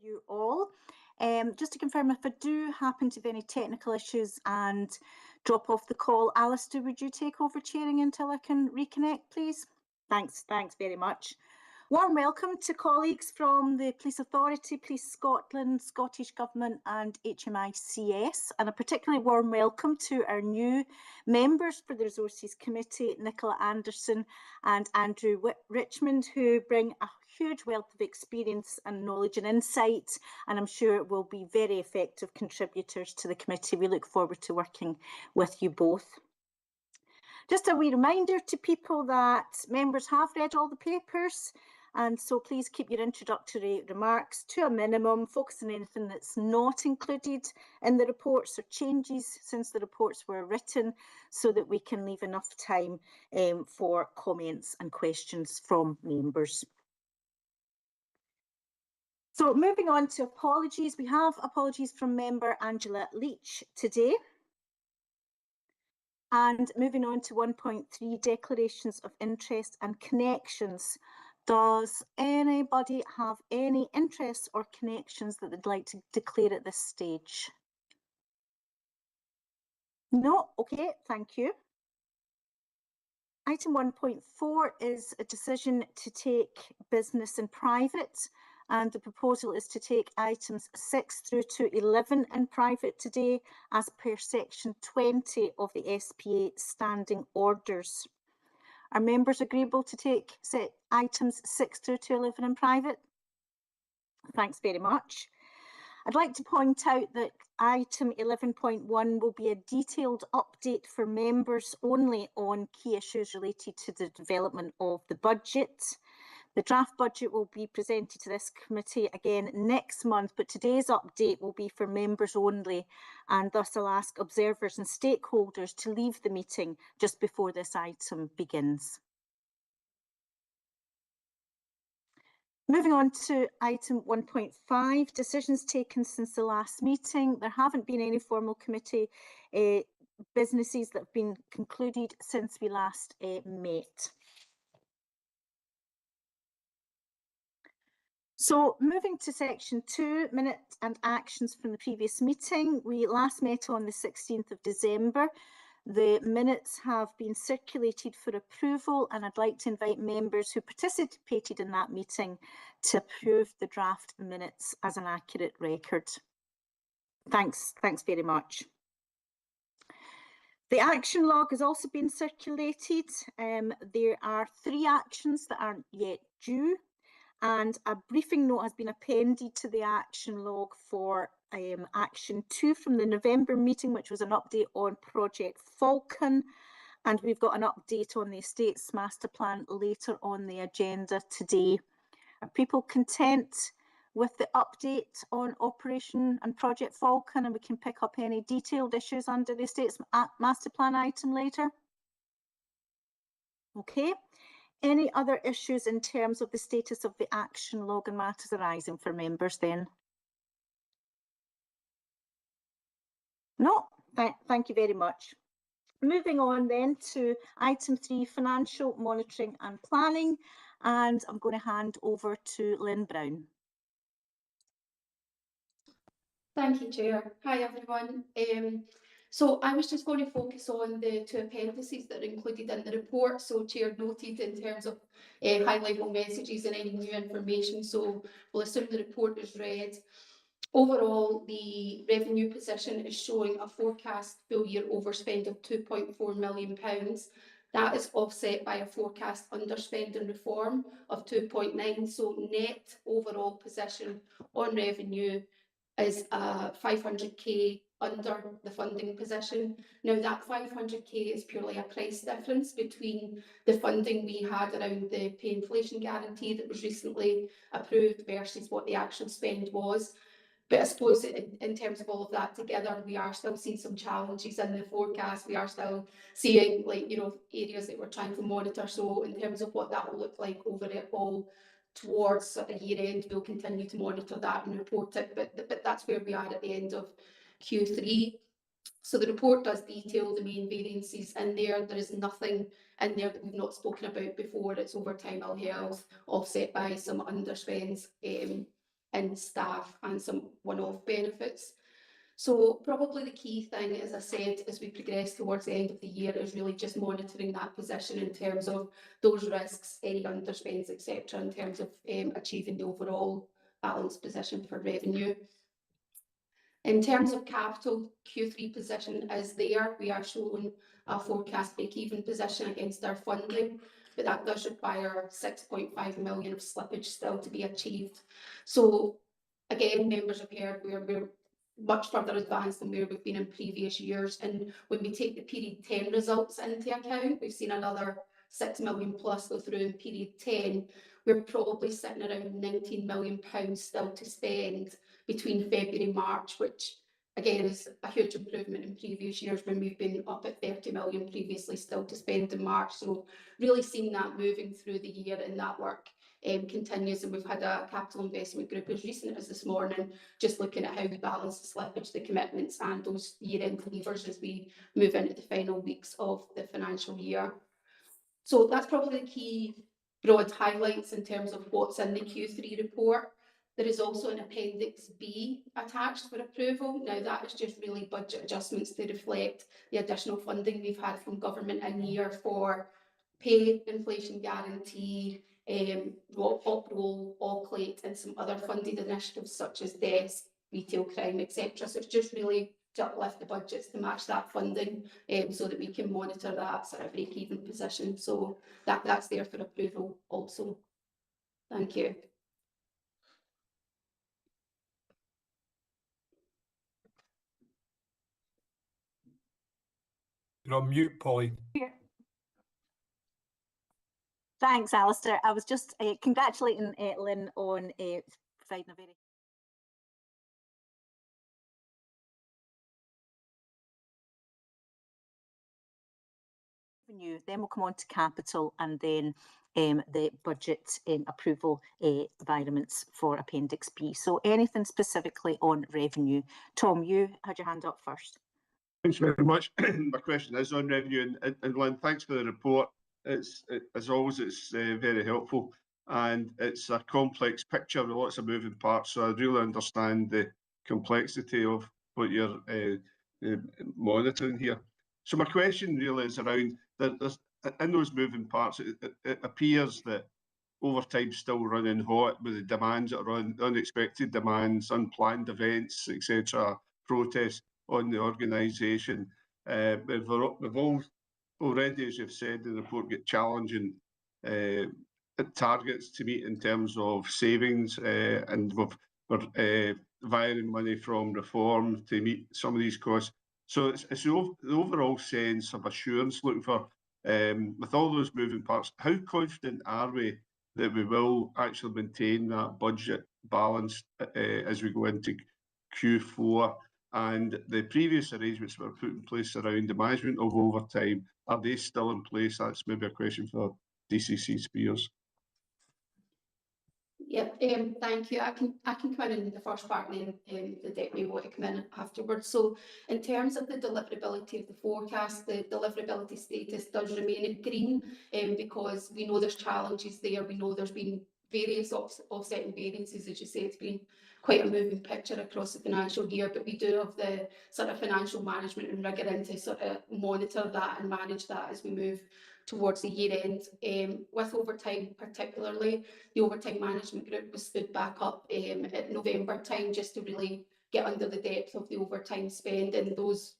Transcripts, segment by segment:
you all. Just to confirm, if I do happen to have any technical issues and drop off the call, Alistair, would you take over chairing until I can reconnect, please? Thanks very much. Warm welcome to colleagues from the Police Authority, Police Scotland, Scottish Government and HMICS, and a particularly warm welcome to our new members for the Resources Committee, Nicola Anderson and Andrew Richmond, who bring a huge wealth of experience and knowledge and insight, and I'm sure will be very effective contributors to the committee. We look forward to working with you both. Just a wee reminder to people that members have read all the papers, and so please keep your introductory remarks to a minimum, focus on anything that's not included in the reports or changes since the reports were written, so that we can leave enough time for comments and questions from members. So moving on to apologies, we have apologies from member Angela Leach today. And moving on to 1.3, declarations of interest and connections. Does anybody have any interests or connections that they'd like to declare at this stage? No? Okay, thank you. Item 1.4 is a decision to take business in private, and the proposal is to take items 6 through to 11 in private today as per section 20 of the SPA standing orders. Are members agreeable to take items 6 through to 11 in private? Thanks very much. I'd like to point out that item 11.1 will be a detailed update for members only on key issues related to the development of the budget. The draft budget will be presented to this committee again next month, but today's update will be for members only, and thus I'll ask observers and stakeholders to leave the meeting just before this item begins. Moving on to item 1.5, decisions taken since the last meeting. There haven't been any formal committee businesses that have been concluded since we last met. So moving to section 2, minutes and actions from the previous meeting. We last met on the 16th of December. The minutes have been circulated for approval, and I'd like to invite members who participated in that meeting to approve the draft minutes as an accurate record. Thanks very much. The action log has also been circulated. There are 3 actions that aren't yet due, and a briefing note has been appended to the action log for action 2 from the November meeting, which was an update on Project Falcon, and we've got an update on the Estates Master Plan later on the agenda today. Are people content with the update on Operation and Project Falcon, and we can pick up any detailed issues under the Estates Master Plan item later? Okay. Any other issues in terms of the status of the action log and matters arising for members then? No, thank you very much. Moving on then to item 3, financial monitoring and planning, and I'm going to hand over to Lynn Brown. Thank you, Chair. Hi, everyone. So I was just going to focus on the 2 appendices that are included in the report. So Chair noted in terms of high-level messages and any new information. So we'll assume the report is read. Overall, the revenue position is showing a forecast full-year overspend of £2.4 million. That is offset by a forecast underspend in reform of 2.9. So net overall position on revenue is 500k under the funding position. Now that 500k is purely a price difference between the funding we had around the pay inflation guarantee that was recently approved versus what the actual spend was. But I suppose in terms of all of that together, we are still seeing some challenges in the forecast. We are still seeing areas that we're trying to monitor. So in terms of what that will look like over it all towards a year end, we'll continue to monitor that and report it, but that's where we are at the end of Q3. So the report does detail the main variances in there. There is nothing in there that we've not spoken about before. It's overtime, ill health, offset by some underspends in staff and some one-off benefits. So probably the key thing, as I said, as we progress towards the end of the year, is really just monitoring that position in terms of those risks, any underspends, etc., in terms of achieving the overall balanced position for revenue. In terms of capital, Q3 position is there. We are showing a forecast break-even position against our funding, but that does require 6.5 million of slippage still to be achieved. So again, members have heard we're much further advanced than where we've been in previous years. And when we take the period 10 results into account, we've seen another 6 million plus go through in period 10. We're probably sitting around 19 million pounds still to spend between February and March, which again is a huge improvement in previous years when we've been up at 30 million previously still to spend in March. So really seeing that moving through the year, and that work continues. And we've had a capital investment group as recent as this morning just looking at how we balance the slippage, the commitments and those year-end levers as we move into the final weeks of the financial year. So that's probably the key broad highlights in terms of what's in the Q3 report. There is also an Appendix B attached for approval. Now that is just really budget adjustments to reflect the additional funding we've had from government in year for pay, inflation guarantee, Oprol, Allclate and some other funded initiatives such as DESK, retail crime, etc. So it's just really to uplift the budgets to match that funding so that we can monitor that sort of break-even position. So that's there for approval also. Thank you. You're on mute, Polly. Thanks, Alistair. I was just congratulating Lynn on providing a very revenue. Then we'll come on to capital and then the budget approval environments for Appendix B. So anything specifically on revenue? Tom, you had your hand up first. Thanks very much. My question is on revenue, and Lynn, thanks for the report. As always, it's very helpful, and it's a complex picture with lots of moving parts. So I really understand the complexity of what you're monitoring here. So my question really is around that. In those moving parts, it appears that overtime's still running hot with the demands that are on, unexpected demands, unplanned events, etc., protests on the organisation. We've all already, as you've said in the report, get challenging targets to meet in terms of savings, and we're wiring money from reform to meet some of these costs. So it's the overall sense of assurance looking for, with all those moving parts, how confident are we that we will actually maintain that budget balance as we go into Q4? And the previous arrangements that were put in place around the management of overtime, are they still in place? That's maybe a question for DCC Spears. Yep, thank you. I can come in the first part and then the deputy will come in afterwards. So in terms of the deliverability of the forecast, the deliverability status does remain at green because we know there's challenges there. We know there's been various offsetting variances. As you say, it's been quite a moving picture across the financial year, but we do have the sort of financial management and rigour in to sort of monitor that and manage that as we move towards the year end. With overtime particularly, the overtime management group was stood back up at November time just to really get under the depth of the overtime spend, and those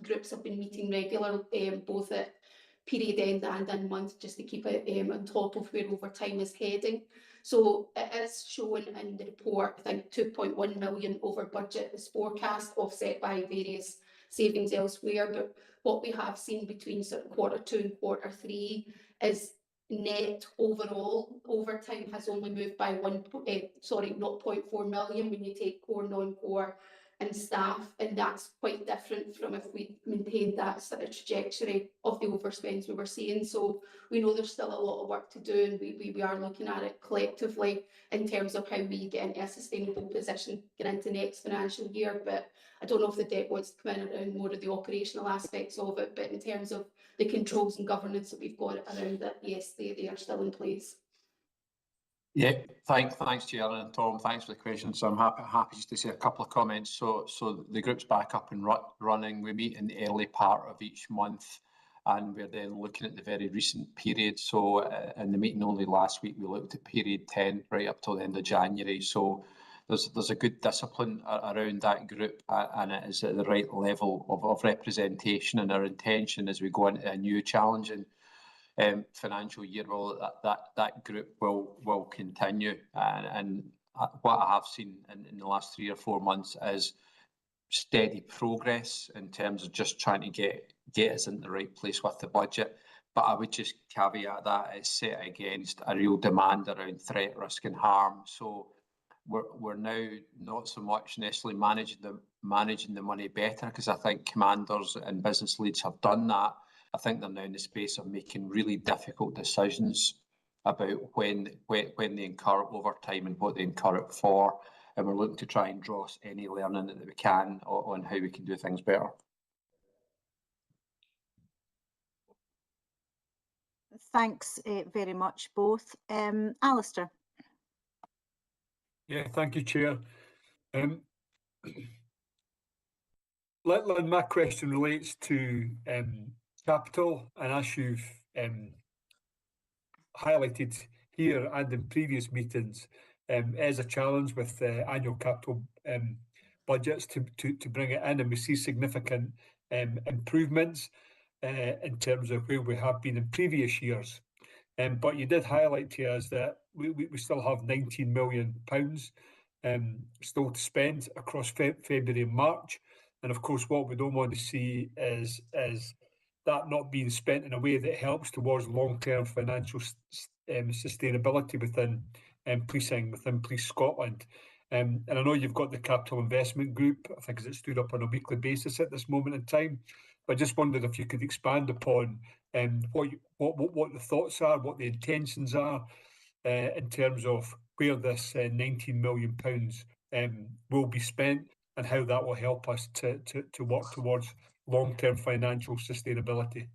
groups have been meeting regularly, both at period end and in month, just to keep it on top of where overtime is heading. So it is shown in the report, I think 2.1 million over budget is forecast, offset by various savings elsewhere. But what we have seen between sort of Q2 and Q3 is net overall overtime has only moved by 0.4 million when you take core, non-core and staff, and that's quite different from if we maintained that sort of trajectory of the overspends we were seeing. So we know there's still a lot of work to do, and we are looking at it collectively in terms of how we get into a sustainable position get into next financial year. But I don't know if the debt wants to come in around more of the operational aspects of it, but in terms of the controls and governance that we've got around it, yes, they are still in place. Yeah, thanks, Chair, and Tom, thanks for the question. So I'm happy just to say a couple of comments. So the group's back up and running. We meet in the early part of each month, and we're then looking at the very recent period. So in the meeting only last week, we looked at period 10 right up till the end of January. So there's a good discipline around that group, and it is at the right level of representation. And our intention as we go into a new challenging financial year, well, that group will continue, and what I have seen in the last 3 or 4 months is steady progress in terms of just trying to get us in the right place with the budget. But I would just caveat that it's set against a real demand around threat, risk and harm. So we're now not so much necessarily managing the money better, because I think commanders and business leads have done that. I think they're now in the space of making really difficult decisions about when they incur overtime and what they incur it for. And we're looking to try and draw any learning that we can on how we can do things better. Thanks very much, both. Alistair. Yeah, thank you, Chair. Lynn, my question relates to capital, and as you've highlighted here and in previous meetings, as a challenge with annual capital budgets to bring it in, and we see significant improvements in terms of where we have been in previous years. But you did highlight to us that we still have £19 million still to spend across February and March. And of course, what we don't want to see is that not being spent in a way that helps towards long-term financial sustainability within policing, within Police Scotland. And I know you've got the Capital Investment Group, I think it stood up on a weekly basis at this moment in time. But I just wondered if you could expand upon what the thoughts are, what the intentions are in terms of where this £19 million will be spent, and how that will help us to work towards long-term financial sustainability.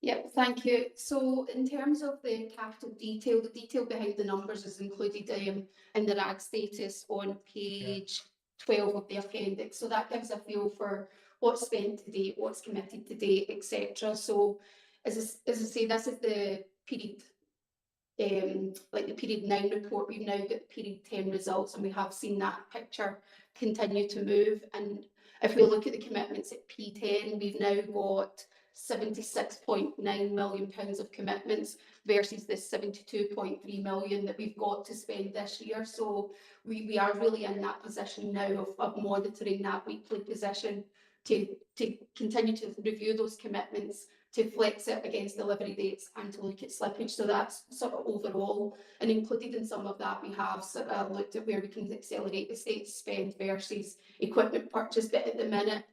Yep, thank you. So in terms of the capital detail, the detail behind the numbers is included in the RAG status on page 12 of the appendix. So that gives a feel for what's spent to date, what's committed to date, etc. So as I say, this is the period, like the period 9 report. We've now got the period 10 results, and we have seen that picture continue to move. And if we look at the commitments at P10, we've now got £76.9 million of commitments versus the £72.3 million that we've got to spend this year. So we are really in that position now of monitoring that weekly position to continue to review those commitments, to flex it against delivery dates, and to look at slippage. So that's sort of overall, and included in some of that we have sort of looked at where we can accelerate the state spend versus equipment purchase. But at the minute,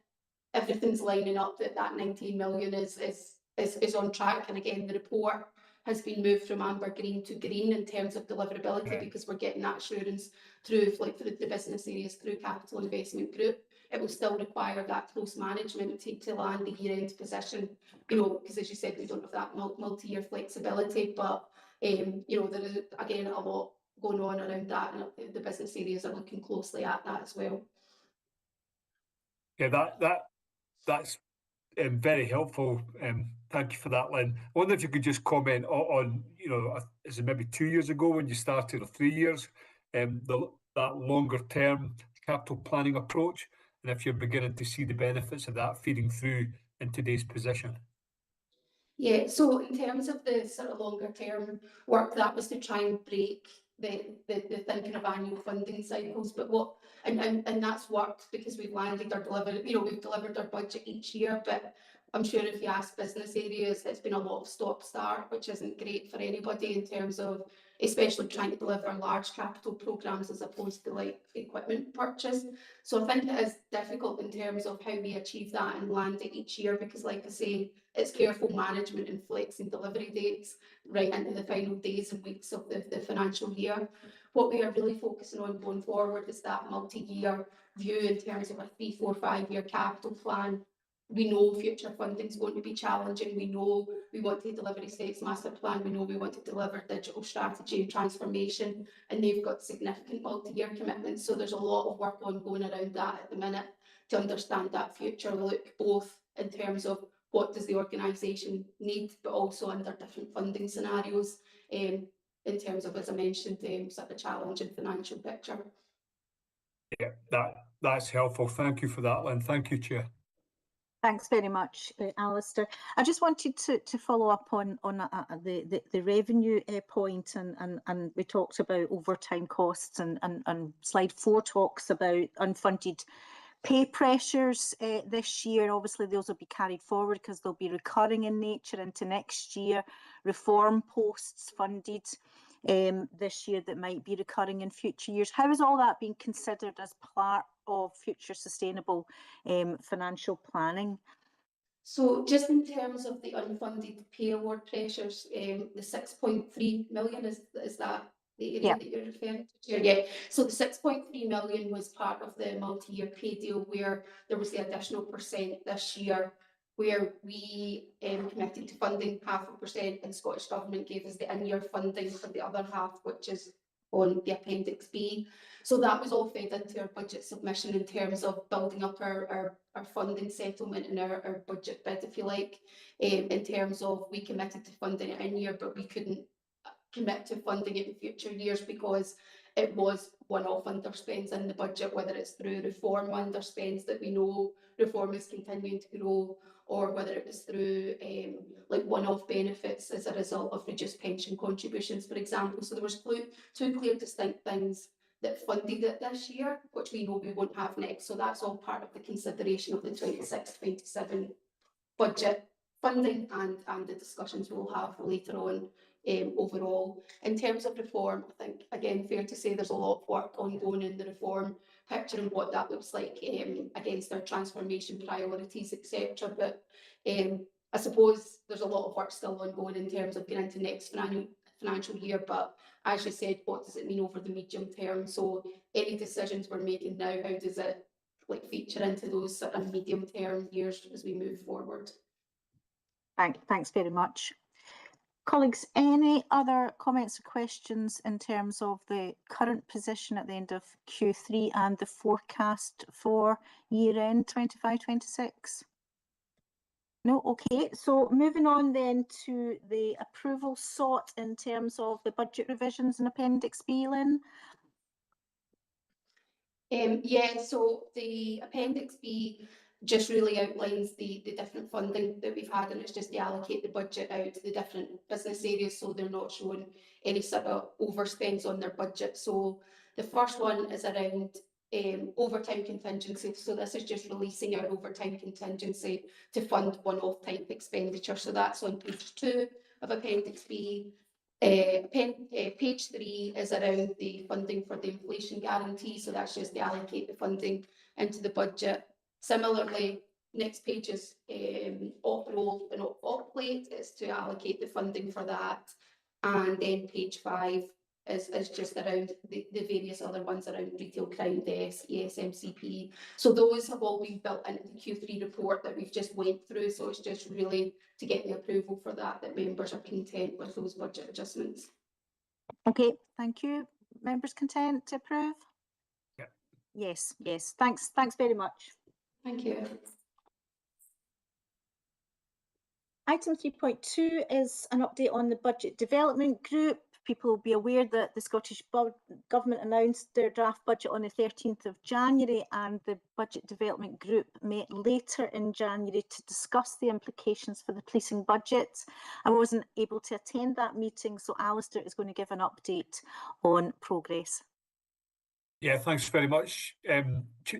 everything's lining up that 19 million is on track. And again, the report has been moved from amber green to green in terms of deliverability, because we're getting that assurance through, like, for the business areas, through Capital Investment Group. It will still require that close management to land the year-end position, you know, because as you said, we don't have that multi-year flexibility. But you know, there is again a lot going on around that, and the business areas are looking closely at that as well. Yeah, that's very helpful. Thank you for that, Lynn. I wonder if you could just comment on, you know, is it maybe 2 years ago when you started, or 3 years, that longer term capital planning approach, and if you're beginning to see the benefits of that feeding through in today's position. Yeah, so in terms of the sort of longer term work, that was to try and break the thinking of annual funding cycles. But and that's worked, because we've landed our we've delivered our budget each year. But I'm sure if you ask business areas, it's been a lot of stop-start, which isn't great for anybody in terms of especially trying to deliver large capital programs as opposed to like equipment purchase. So I think it is difficult in terms of how we achieve that and land it each year, because like I say, it's careful management and flexing delivery dates right into the final days and weeks of the financial year. What we are really focusing on going forward is that multi-year view in terms of a 3, 4, 5 year capital plan, we know future funding is going to be challenging. We know we want to deliver a state's master plan. We know we want to deliver digital strategy and transformation, and they've got significant multi-year commitments. So there's a lot of work ongoing around that at the minute to understand that future look, both in terms of what does the organisation need, but also under different funding scenarios, in terms of, as I mentioned, sort of challenging financial picture. Yeah, that's helpful. Thank you for that, Lynn. Thank you, Chair. Thanks very much, Alistair. I just wanted to follow up on the revenue point, and we talked about overtime costs, and slide 4 talks about unfunded pay pressures this year. Obviously, those will be carried forward because they'll be recurring in nature into next year. Reform posts funded this year that might be recurring in future years. How is all that being considered as part of future sustainable financial planning? So just in terms of the unfunded pay award pressures, the 6.3 million, is that the area that you're referring to? Yeah. So the 6.3 million was part of the multi-year pay deal, where there was the additional percent this year, where we committed to funding 0.5%, and Scottish Government gave us the in-year funding for the other half, which is on the Appendix B. So that was all fed into our budget submission in terms of building up our funding settlement and our budget bid, if you like, in terms of we committed to funding it in year, but we couldn't commit to funding it in future years because it was one-off underspends in the budget, whether it's through reform underspends that we know reform is continuing to grow, or whether it was through like one-off benefits as a result of reduced pension contributions, for example. So there was two clear distinct things that funded it this year, which we know we won't have next. So that's all part of the consideration of the 26-27 budget funding and the discussions we'll have later on. Overall, in terms of reform, I think, again, fair to say there's a lot of work ongoing in the reform picture and what that looks like against our transformation priorities, etc. But I suppose there's a lot of work still ongoing in terms of getting into next financial year. But as you said, what does it mean over the medium term? So any decisions we're making now, how does it like feature into those sort of medium term years as we move forward? Thanks very much. Colleagues, any other comments or questions in terms of the current position at the end of Q3 and the forecast for year end 25-26? No, okay. So moving on then to the approval sought in terms of the budget revisions in Appendix B, Lynn. Yeah, so the Appendix B just really outlines the different funding that we've had, and it's just to allocate the budget out to the different business areas so they're not showing any sort of overspends on their budget. So the first one is around overtime contingency. So this is just releasing our overtime contingency to fund one-off type expenditure. So that's on page 2 of Appendix B. Page 3 is around the funding for the inflation guarantee. So that's just to allocate the funding into the budget. Similarly, next page is op-roll and op-plate is to allocate the funding for that. And then page 5 is just around the various other ones around retail crime desk, ESMCP. So those have all been built into the Q3 report that we've just went through. So it's just really to get the approval for that members are content with those budget adjustments. Okay, thank you. Members content to approve? Yeah. Yes, yes. Thanks very much. Thank you. Item 3.2 is an update on the Budget Development Group. People will be aware that the Scottish Government announced their draft budget on the 13th of January, and the Budget Development Group met later in January to discuss the implications for the policing budget. I wasn't able to attend that meeting, so Alistair is going to give an update on progress. Yeah, thanks very much.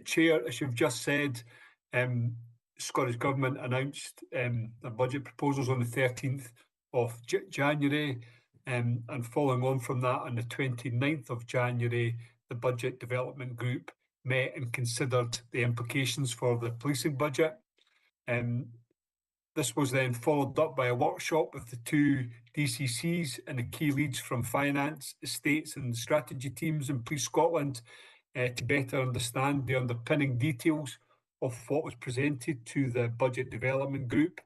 Chair, as you've just said, Scottish Government announced their budget proposals on the 13th of January, and following on from that, on the 29th of January, the Budget Development Group met and considered the implications for the policing budget. This was then followed up by a workshop with the 2 DCCs and the key leads from finance, estates and strategy teams in Police Scotland to better understand the underpinning details of what was presented to the Budget Development Group.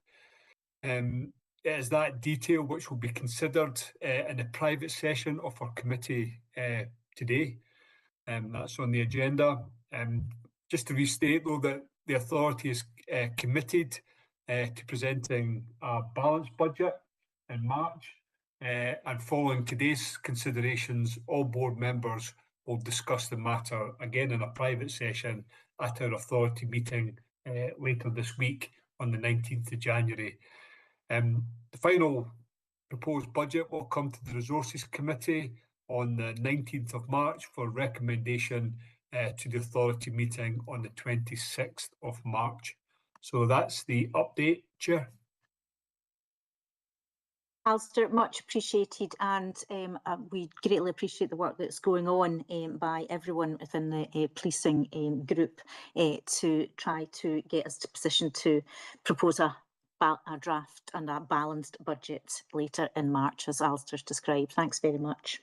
It is that detail which will be considered in a private session of our committee today. That's on the agenda. Just to restate, though, that the authority is committed to presenting a balanced budget in March. And following today's considerations, all board members will discuss the matter again in a private session at our authority meeting later this week on the 19th of January. The final proposed budget will come to the Resources Committee on the 19th of March for recommendation to the authority meeting on the 26th of March. So that's the update, Chair. Alistair, much appreciated, and we greatly appreciate the work that's going on by everyone within the policing group to try to get us to position to propose a draft and a balanced budget later in March, as Alistair's described. Thanks very much.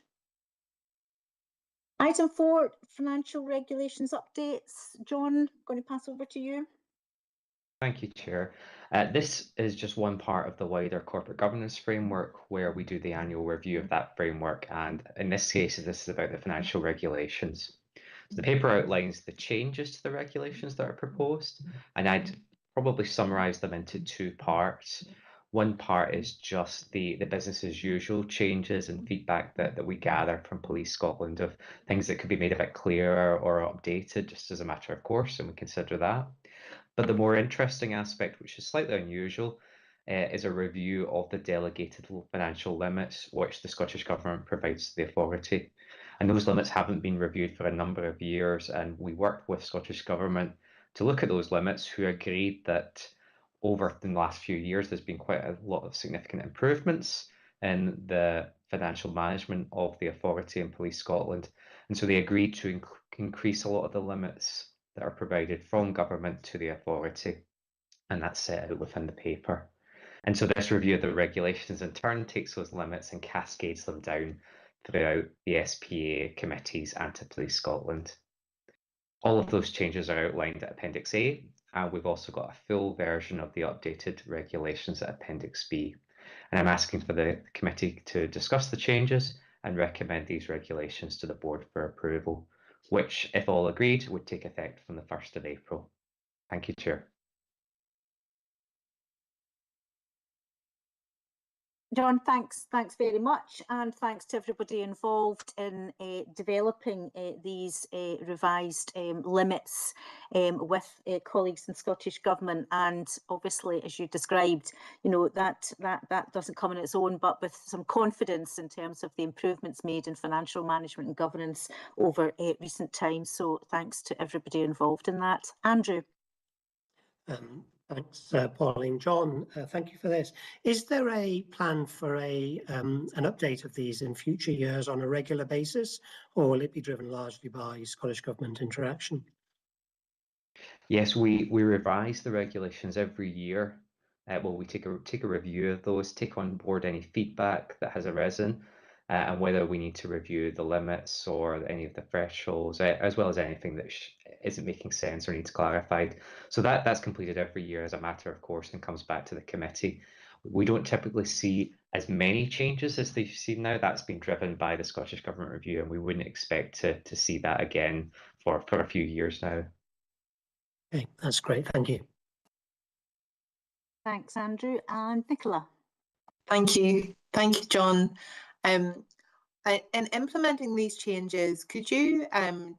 Item 4, financial regulations updates. John, going to pass over to you. Thank you, Chair. This is just one part of the wider corporate governance framework where we do the annual review of that framework, and in this case, this is about the financial regulations. So the paper outlines the changes to the regulations that are proposed, and I'd probably summarise them into two parts. One part is just the business as usual changes and feedback that we gather from Police Scotland of things that could be made a bit clearer or updated just as a matter of course, and we consider that. But the more interesting aspect, which is slightly unusual, is a review of the delegated financial limits which the Scottish Government provides to the authority. And those limits haven't been reviewed for a number of years, and we worked with Scottish Government to look at those limits, who agreed that over the last few years there's been quite a lot of significant improvements in the financial management of the authority and Police Scotland. And so they agreed to increase a lot of the limits that are provided from government to the authority, and that's set out within the paper. And so this review of the regulations in turn takes those limits and cascades them down throughout the SPA committees and to Police Scotland. All of those changes are outlined at Appendix A, and we've also got a full version of the updated regulations at Appendix B. And I'm asking for the committee to discuss the changes and recommend these regulations to the board for approval, which, if all agreed, would take effect from the 1st of April. Thank you, Chair. John, thanks very much, and thanks to everybody involved in developing these revised limits with colleagues in Scottish Government. And obviously, as you described, you know, that doesn't come on its own, but with some confidence in terms of the improvements made in financial management and governance over recent times. So thanks to everybody involved in that. Andrew. Thanks, Pauline. John, thank you for this. Is there a plan for an update of these in future years on a regular basis, or will it be driven largely by Scottish Government interaction? Yes, we revise the regulations every year. Well, we take a review of those, take on board any feedback that has arisen, and whether we need to review the limits or any of the thresholds, as well as anything that isn't making sense or needs clarified. So that's completed every year as a matter of course and comes back to the committee. We don't typically see as many changes as they've seen now. That's been driven by the Scottish Government review, and we wouldn't expect to see that again for a few years now. Okay, that's great. Thank you. Thanks, Andrew. And Nicola. Thank you, John. In implementing these changes, could you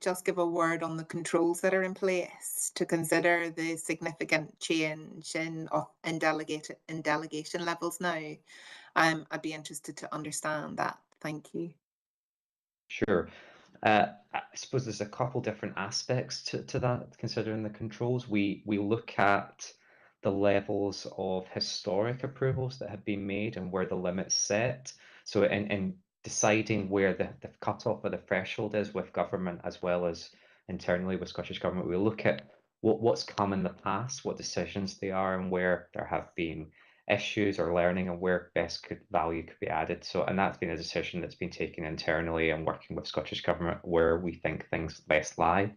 just give a word on the controls that are in place to consider the significant change in delegation levels now? I'd be interested to understand that. Thank you. Sure. I suppose there's a couple different aspects to that, considering the controls. We look at the levels of historic approvals that have been made and where the limit's set. So in deciding where the cutoff or the threshold is with government as well as internally with Scottish Government, we look at what's come in the past, what decisions they are, and where there have been issues or learning and where value could be added. So, and that's been a decision that's been taken internally and working with Scottish Government where we think things best lie.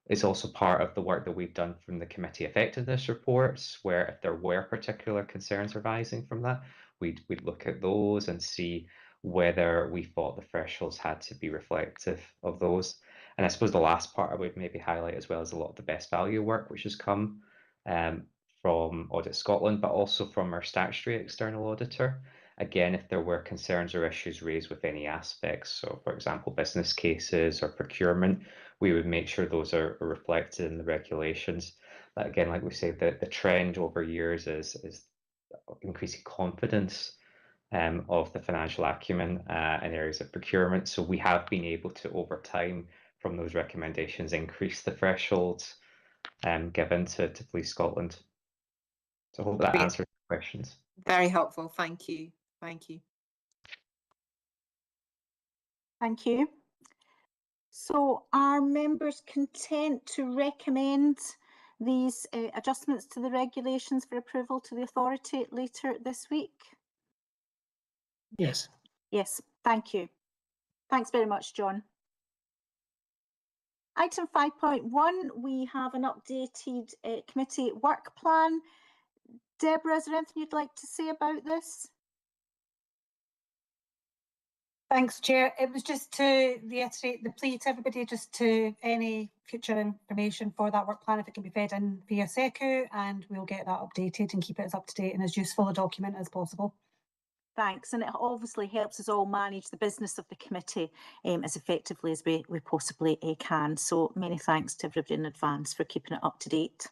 It's also part of the work that we've done from the committee effectiveness reports, where if there were particular concerns arising from that, we'd look at those and see whether we thought the thresholds had to be reflective of those. And I suppose the last part I would maybe highlight as well is a lot of the best value work which has come from Audit Scotland, but also from our statutory external auditor. Again, if there were concerns or issues raised with any aspects, so for example, business cases or procurement, we would make sure those are reflected in the regulations. But again, like we say, the trend over years is increasing confidence of the financial acumen in areas of procurement. So we have been able to, over time, from those recommendations, increase the thresholds given to Police Scotland. So I hope that answers the questions. Very helpful. Thank you. Thank you. Thank you. So are members content to recommend these adjustments to the regulations for approval to the authority later this week? Yes. Yes, thank you. Thanks very much, John. Item 5.1, we have an updated committee work plan. Deborah, is there anything you'd like to say about this? Thanks, Chair. It was just to reiterate the plea to everybody, just to any future information for that work plan, if it can be fed in via SECU, and we'll get that updated and keep it as up to date and as useful a document as possible. Thanks, and it obviously helps us all manage the business of the committee as effectively as we possibly can. So many thanks to everybody in advance for keeping it up to date.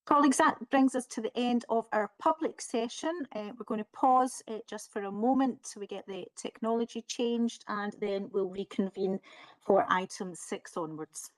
Colleagues, that brings us to the end of our public session. We're going to pause just for a moment so we get the technology changed, and then we'll reconvene for item 6 onwards.